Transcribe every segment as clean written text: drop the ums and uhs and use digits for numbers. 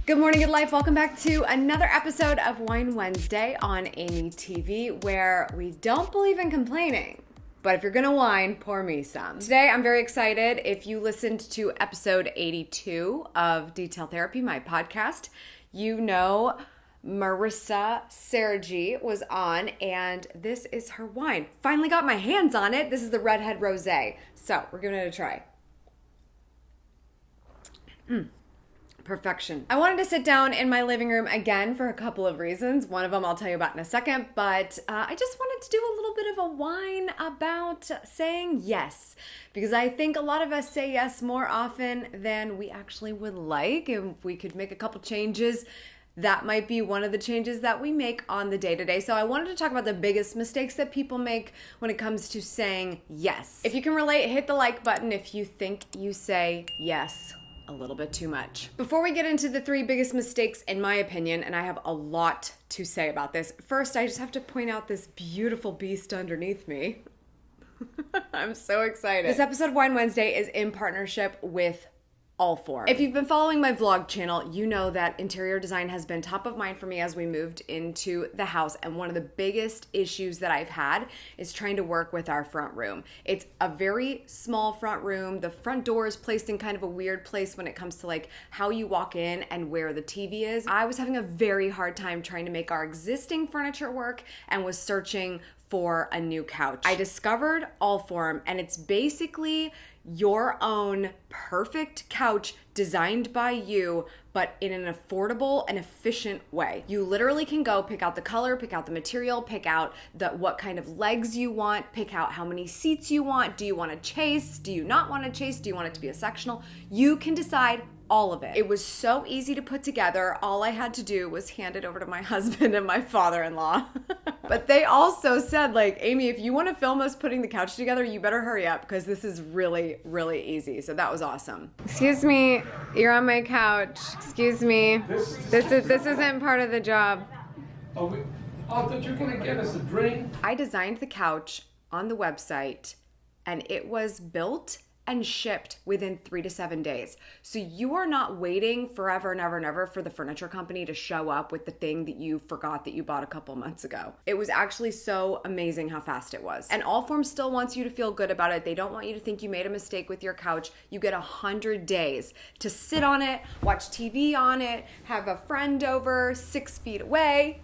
Good morning, good life. Welcome back to another episode of Wine Wednesday on AmyTV, where we don't believe in complaining, but if you're gonna whine, pour me some. Today, I'm very excited. If you listened to episode 82 of Detail Therapy, my podcast, you know Marissa Sergi was on, and this is her wine. Finally got my hands on it. This is the Redhead Rosé. So we're giving it a try. Perfection. I wanted to sit down in my living room again for a couple of reasons. One of them I'll tell you about in a second, but I just wanted to do a little bit of a whine about saying yes, because I think a lot of us say yes more often than we actually would like. If we could make a couple changes, that might be one of the changes that we make on the day-to-day. So I wanted to talk about the biggest mistakes that people make when it comes to saying yes. If you can relate, hit the like button if you think you say yes a little bit too much. Before we get into the three biggest mistakes, in my opinion, and I have a lot to say about this, first I just have to point out this beautiful beast underneath me. I'm so excited. This episode of Wine Wednesday is in partnership with Allform. If you've been following my vlog channel, you know that interior design has been top of mind for me as we moved into the house, and one of the biggest issues that I've had is trying to work with our front room. It's a very small front room. The front door is placed in kind of a weird place when it comes to like how you walk in and where the TV is. I was having a very hard time trying to make our existing furniture work and was searching for a new couch. I discovered Allform, and it's basically your own perfect couch designed by you, but in an affordable and efficient way. You literally can go pick out the color, pick out the material, pick out what kind of legs you want, pick out how many seats you want. Do you want to chase? Do you not want to chase? Do you want it to be a sectional? You can decide all of it. It was so easy to put together. All I had to do was hand it over to my husband and my father-in-law. But they also said, like, Amy, if you want to film us putting the couch together, you better hurry up because this is really, really easy. So that was awesome. Excuse me, you're on my couch. Excuse me. This isn't part of the job. I thought you were going to get us a drink. I designed the couch on the website, and it was built and shipped within 3 to 7 days. So you are not waiting forever and ever and ever for the furniture company to show up with the thing that you forgot that you bought a couple months ago. It was actually so amazing how fast it was. And Allform still wants you to feel good about it. They don't want you to think you made a mistake with your couch. You get 100 days to sit on it, watch TV on it, have a friend over 6 feet away,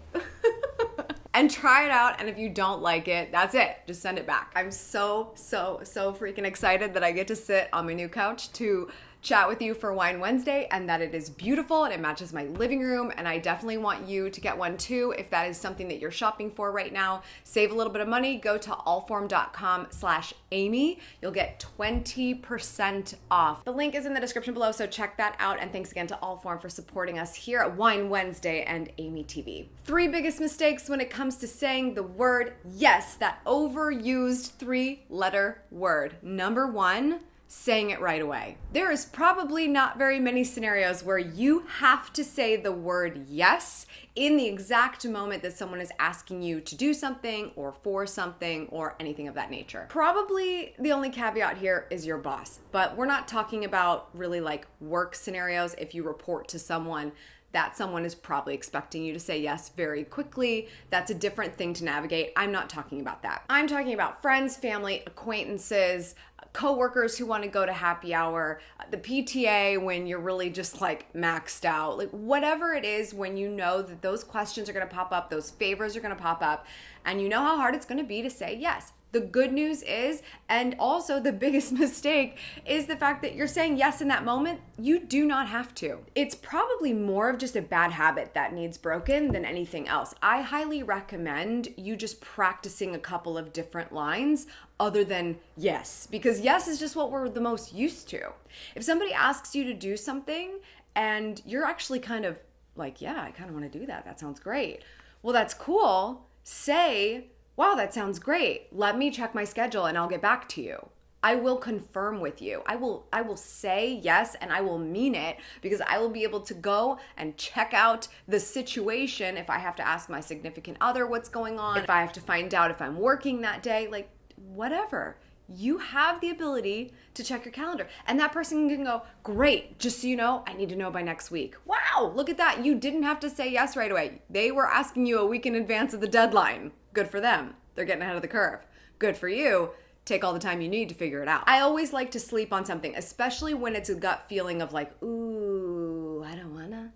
and try it out. And if you don't like it, that's it. Just send it back. I'm so freaking excited that I get to sit on my new couch to chat with you for Wine Wednesday, and that it is beautiful and it matches my living room, and I definitely want you to get one too if that is something that you're shopping for right now. Save a little bit of money. Go to allform.com/Amy. You'll get 20% off. The link is in the description below, so check that out, and thanks again to Allform for supporting us here at Wine Wednesday and AmyTV. Three biggest mistakes when it comes to saying the word yes, that overused 3-letter word. Number one, saying it right away. There is probably not very many scenarios where you have to say the word yes in the exact moment that someone is asking you to do something or for something or anything of that nature. Probably the only caveat here is your boss, but we're not talking about really like work scenarios. If you report to someone, that someone is probably expecting you to say yes very quickly. That's a different thing to navigate. I'm not talking about that. I'm talking about friends, family, acquaintances, coworkers who want to go to happy hour, the PTA when you're really just like maxed out, like whatever it is, when you know that those questions are going to pop up, those favors are going to pop up, and you know how hard it's going to be to say yes. The good news is, and also the biggest mistake, is the fact that you're saying yes in that moment. You do not have to. It's probably more of just a bad habit that needs broken than anything else. I highly recommend you just practicing a couple of different lines other than yes, because yes is just what we're the most used to. If somebody asks you to do something and you're actually kind of like, yeah, I kind of want to do that. That sounds great. Well, that's cool. Say, wow, that sounds great. Let me check my schedule and I'll get back to you. I will confirm with you. I will say yes, and I will mean it, because I will be able to go and check out the situation if I have to ask my significant other what's going on, if I have to find out if I'm working that day, like whatever. you have the ability to check your calendar. And that person can go, great, just so you know, I need to know by next week. Wow, look at that. You didn't have to say yes right away. They were asking you a week in advance of the deadline. Good for them. They're getting ahead of the curve. Good for you. Take all the time you need to figure it out. I always like to sleep on something, especially when it's a gut feeling of like, ooh, I don't wanna.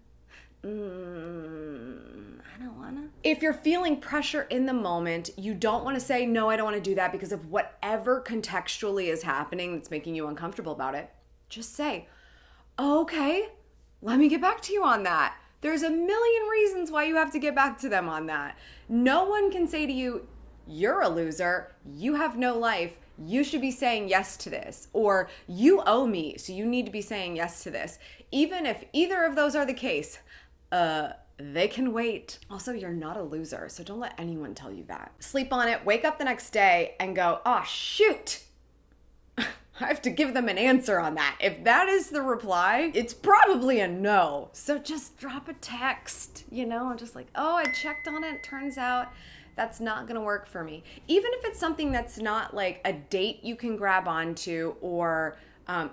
I don't wanna. If you're feeling pressure in the moment, you don't wanna say, no, I don't wanna do that because of whatever contextually is happening that's making you uncomfortable about it. Just say, okay, let me get back to you on that. There's a million reasons why you have to get back to them on that. No one can say to you, you're a loser, you have no life, you should be saying yes to this, or you owe me, so you need to be saying yes to this. Even if either of those are the case, they can wait. Also, you're not a loser, so don't let anyone tell you that. Sleep on it, wake up the next day and go, oh, shoot. I have to give them an answer on that. If that is the reply, it's probably a no. So just drop a text, just like, oh, I checked on it. Turns out that's not gonna work for me. Even if it's something that's not like a date you can grab onto, or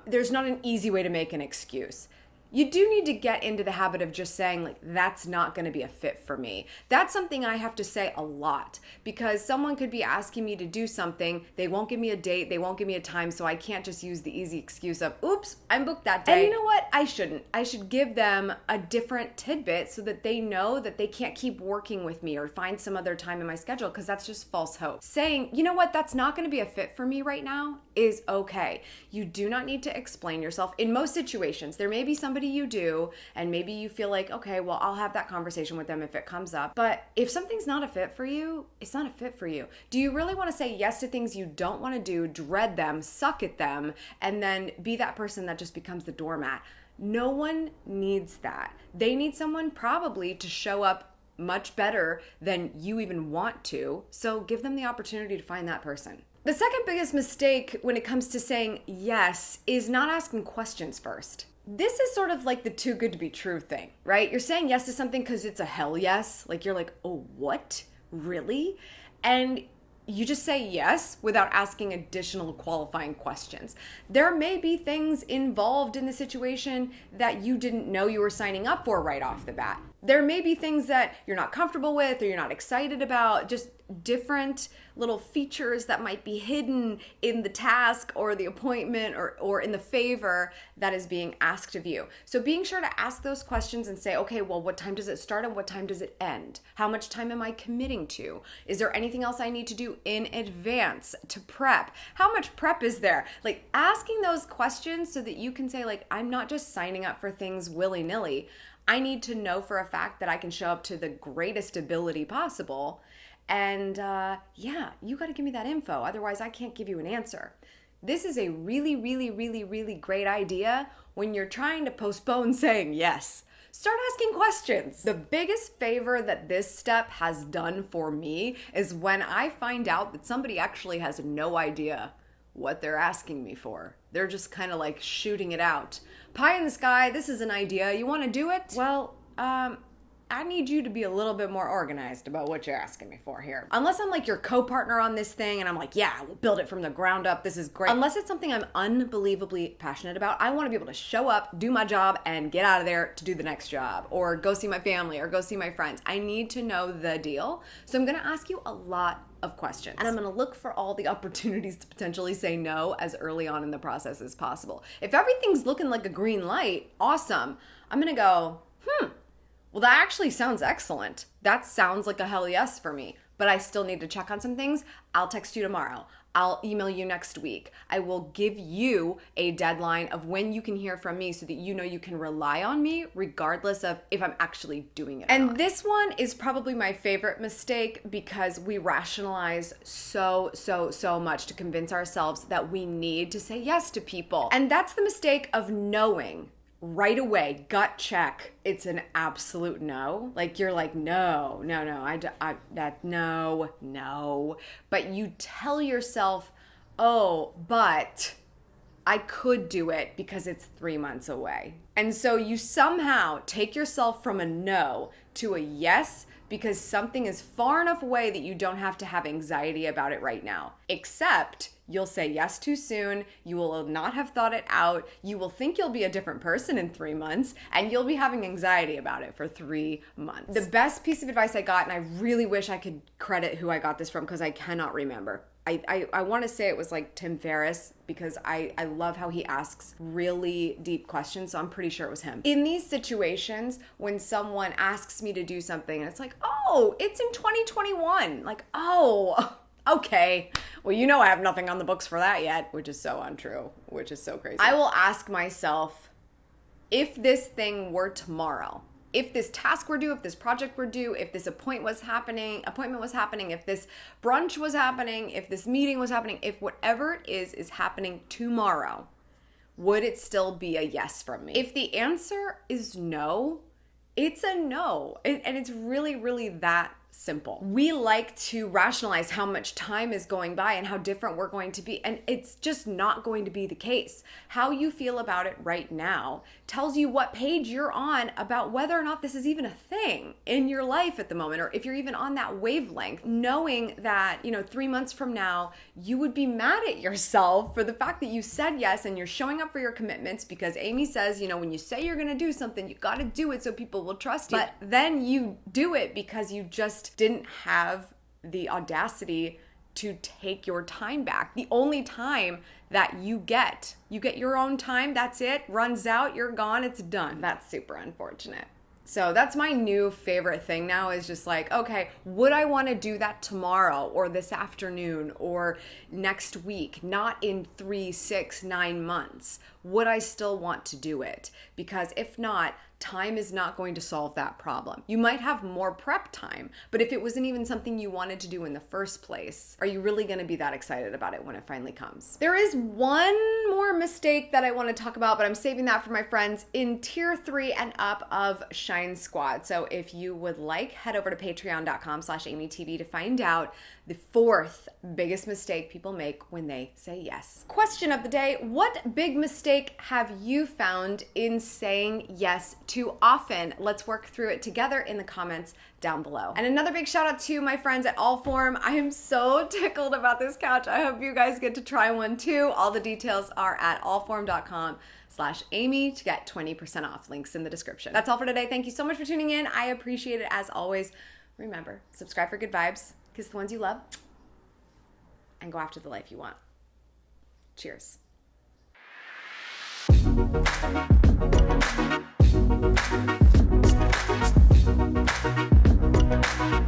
there's not an easy way to make an excuse. You do need to get into the habit of just saying, like, that's not going to be a fit for me. That's something I have to say a lot, because someone could be asking me to do something. They won't give me a date. They won't give me a time. So I can't just use the easy excuse of, oops, I'm booked that day. And you know what? I shouldn't. I should give them a different tidbit so that they know that they can't keep working with me or find some other time in my schedule, because that's just false hope. Saying, you know what, that's not going to be a fit for me right now is okay. You do not need to explain yourself. In most situations, there may be somebody you do, and maybe you feel like, okay, well, I'll have that conversation with them if it comes up. But if something's not a fit for you, it's not a fit for you. Do you really want to say yes to things you don't want to do, dread them, suck at them, and then be that person that just becomes the doormat? No one needs that. They need someone probably to show up much better than you even want to. So give them the opportunity to find that person. The second biggest mistake when it comes to saying yes is not asking questions first. This is sort of like the too good to be true thing, right? You're saying yes to something because it's a hell yes. Like you're like, oh, what? Really? And you just say yes without asking additional qualifying questions. There may be things involved in the situation that you didn't know you were signing up for right off the bat. There may be things that you're not comfortable with or you're not excited about, just different little features that might be hidden in the task or the appointment or in the favor that is being asked of you. So being sure to ask those questions and say, okay, well, what time does it start and what time does it end? How much time am I committing to? Is there anything else I need to do in advance to prep? How much prep is there? Like asking those questions so that you can say, like, I'm not just signing up for things willy-nilly. I need to know for a fact that I can show up to the greatest ability possible. And you got to give me that info. Otherwise, I can't give you an answer. This is a really, really, really, really great idea when you're trying to postpone saying yes. Start asking questions. The biggest favor that this step has done for me is when I find out that somebody actually has no idea what they're asking me for. They're just kind of like shooting it out. Pie in the sky, this is an idea. You want to do it? Well, I need you to be a little bit more organized about what you're asking me for here. Unless I'm like your co-partner on this thing and I'm like, yeah, we'll build it from the ground up. This is great. Unless it's something I'm unbelievably passionate about, I want to be able to show up, do my job, and get out of there to do the next job or go see my family or go see my friends. I need to know the deal. So I'm going to ask you a lot of questions. And I'm going to look for all the opportunities to potentially say no as early on in the process as possible. If everything's looking like a green light, awesome. I'm going to go, well, that actually sounds excellent. That sounds like a hell yes for me, but I still need to check on some things. I'll text you tomorrow. I'll email you next week. I will give you a deadline of when you can hear from me so that you know you can rely on me regardless of if I'm actually doing it or not. This one is probably my favorite mistake because we rationalize so much to convince ourselves that we need to say yes to people. And that's the mistake of knowing right away, gut check, it's an absolute no. Like you're like, no. But you tell yourself, oh, but I could do it because it's 3 months away. And so you somehow take yourself from a no to a yes because something is far enough away that you don't have to have anxiety about it right now. Except You'll say yes too soon. You will not have thought it out. You will think you'll be a different person in 3 months, and you'll be having anxiety about it for 3 months. The best piece of advice I got, and I really wish I could credit who I got this from because I cannot remember. I want to say it was like Tim Ferriss because I love how he asks really deep questions, so I'm pretty sure it was him. In these situations, when someone asks me to do something and it's like, oh, it's in 2021. Like, oh, okay. Well, you know I have nothing on the books for that yet, which is so untrue, which is so crazy. I will ask myself, if this thing were tomorrow, if this task were due, if this project were due, if this appointment was happening, if this brunch was happening, if this meeting was happening, if whatever it is happening tomorrow, would it still be a yes from me? If the answer is no, it's a no. And it's really, really that simple. We like to rationalize how much time is going by and how different we're going to be, and it's just not going to be the case. How you feel about it right now tells you what page you're on about whether or not this is even a thing in your life at the moment, or if you're even on that wavelength. Knowing that, 3 months from now, you would be mad at yourself for the fact that you said yes and you're showing up for your commitments because Amy says, when you say you're gonna do something, you gotta do it so people will trust you. But then you do it because you just didn't have the audacity to take your time back. The only time that you get your own time, that's it, runs out, you're gone, it's done. That's super unfortunate. So that's my new favorite thing now, is just like, okay, would I want to do that tomorrow or this afternoon or next week? Not in 3, 6, 9 months. Would I still want to do it? Because if not, time is not going to solve that problem. You might have more prep time, but if it wasn't even something you wanted to do in the first place, are you really going to be that excited about it when it finally comes? There is one more mistake that I want to talk about, but I'm saving that for my friends in tier 3 and up of Shine Squad. So if you would like, head over to patreon.com/AmyTV to find out the 4th biggest mistake people make when they say yes. Question of the day: what big mistake have you found in saying yes too often? Let's work through it together in the comments down below. And another big shout out to my friends at Allform. I am so tickled about this couch. I hope you guys get to try one too. All the details are at allform.com/Amy to get 20% off. Links in the description. That's all for today. Thank you so much for tuning in. I appreciate it as always. Remember, subscribe for good vibes, kiss the ones you love, and go after the life you want. Cheers. Thank you.